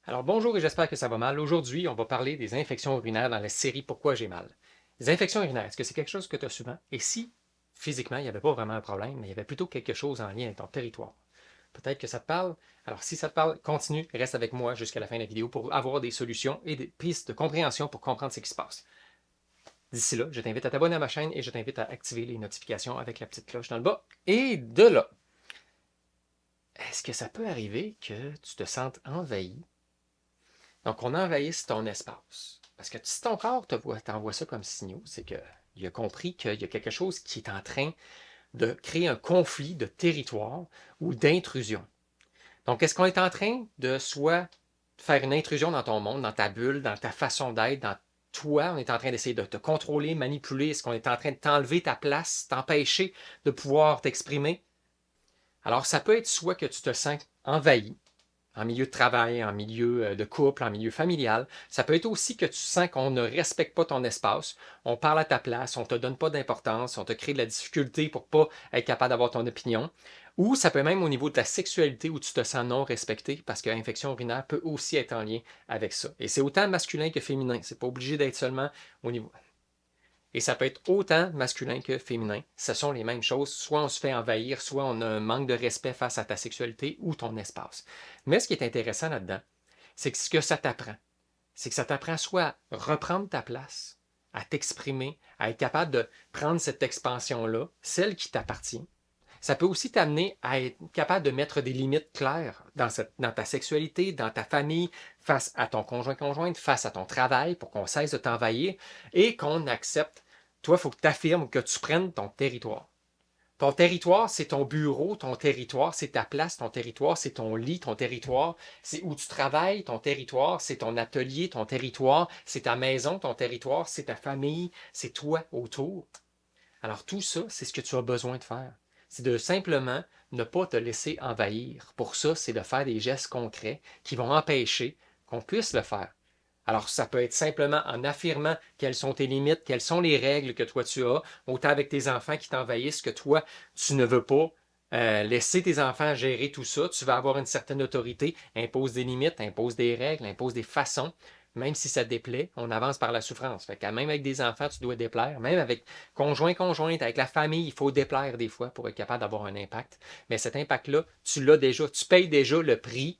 Alors bonjour et j'espère que ça va mal. Aujourd'hui, on va parler des infections urinaires dans la série Pourquoi j'ai mal. Les infections urinaires, est-ce que c'est quelque chose que tu as souvent? Et si, physiquement, il n'y avait pas vraiment un problème, mais il y avait plutôt quelque chose en lien avec ton territoire? Peut-être que ça te parle. Alors si ça te parle, continue, reste avec moi jusqu'à la fin de la vidéo pour avoir des solutions et des pistes de compréhension pour comprendre ce qui se passe. D'ici là, je t'invite à t'abonner à ma chaîne et je t'invite à activer les notifications avec la petite cloche dans le bas. Et de là, est-ce que ça peut arriver que tu te sentes envahi? Donc, on envahisse ton espace. Parce que si ton corps t'envoie ça comme signaux, c'est qu'il a compris qu'il y a quelque chose qui est en train de créer un conflit de territoire ou d'intrusion. Donc, est-ce qu'on est en train de soit faire une intrusion dans ton monde, dans ta bulle, dans ta façon d'être, dans toi, on est en train d'essayer de te contrôler, manipuler, est-ce qu'on est en train de t'enlever ta place, t'empêcher de pouvoir t'exprimer? Alors, ça peut être soit que tu te sens envahi, en milieu de travail, en milieu de couple, en milieu familial. Ça peut être aussi que tu sens qu'on ne respecte pas ton espace, on parle à ta place, on ne te donne pas d'importance, on te crée de la difficulté pour ne pas être capable d'avoir ton opinion. Ou ça peut même au niveau de la sexualité où tu te sens non respecté parce que l'infection urinaire peut aussi être en lien avec ça. Et c'est autant masculin que féminin. C'est pas obligé d'être seulement au niveau. Et ça peut être autant masculin que féminin. Ce sont les mêmes choses. Soit on se fait envahir, soit on a un manque de respect face à ta sexualité ou ton espace. Mais ce qui est intéressant là-dedans, c'est que ce que ça t'apprend, c'est que ça t'apprend soit à reprendre ta place, à t'exprimer, à être capable de prendre cette expansion-là, celle qui t'appartient. Ça peut aussi t'amener à être capable de mettre des limites claires dans ta sexualité, dans ta famille, face à ton conjoint-conjointe, face à ton travail, pour qu'on cesse de t'envahir et qu'on accepte. Toi, il faut que tu affirmes que tu prennes ton territoire. Ton territoire, c'est ton bureau, ton territoire, c'est ta place, ton territoire, c'est ton lit, ton territoire, c'est où tu travailles, ton territoire, c'est ton atelier, ton territoire, c'est ta maison, ton territoire, c'est ta famille, c'est toi autour. Alors tout ça, c'est ce que tu as besoin de faire. C'est de simplement ne pas te laisser envahir. Pour ça, c'est de faire des gestes concrets qui vont empêcher qu'on puisse le faire. Alors, ça peut être simplement en affirmant quelles sont tes limites, quelles sont les règles que toi tu as, autant avec tes enfants qui t'envahissent que toi, tu ne veux pas laisser tes enfants gérer tout ça. Tu vas avoir une certaine autorité, impose des limites, impose des règles, impose des façons. Même si ça déplaît, on avance par la souffrance. Fait que même avec des enfants, tu dois déplaire. Même avec conjointe, avec la famille, il faut déplaire des fois pour être capable d'avoir un impact. Mais cet impact-là, tu l'as déjà. Tu payes déjà le prix,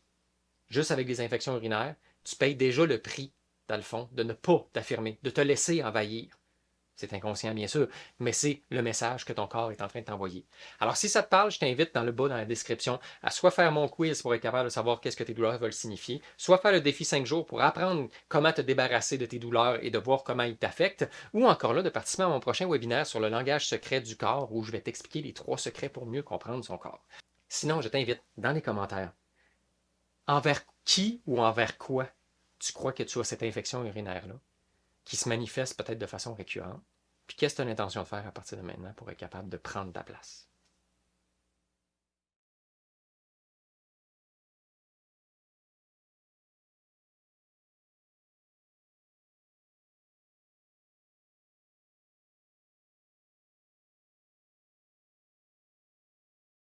juste avec des infections urinaires, tu payes déjà le prix, dans le fond, de ne pas t'affirmer, de te laisser envahir. C'est inconscient, bien sûr, mais c'est le message que ton corps est en train de t'envoyer. Alors, si ça te parle, je t'invite dans le bas, dans la description, à soit faire mon quiz pour être capable de savoir qu'est-ce que tes douleurs veulent signifier, soit faire le défi 5 jours pour apprendre comment te débarrasser de tes douleurs et de voir comment ils t'affectent, ou encore là, de participer à mon prochain webinaire sur le langage secret du corps où je vais t'expliquer les 3 secrets pour mieux comprendre son corps. Sinon, je t'invite dans les commentaires envers qui ou envers quoi tu crois que tu as cette infection urinaire-là, qui se manifeste peut-être de façon récurrente, puis qu'est-ce que tu as l'intention de faire à partir de maintenant pour être capable de prendre ta place.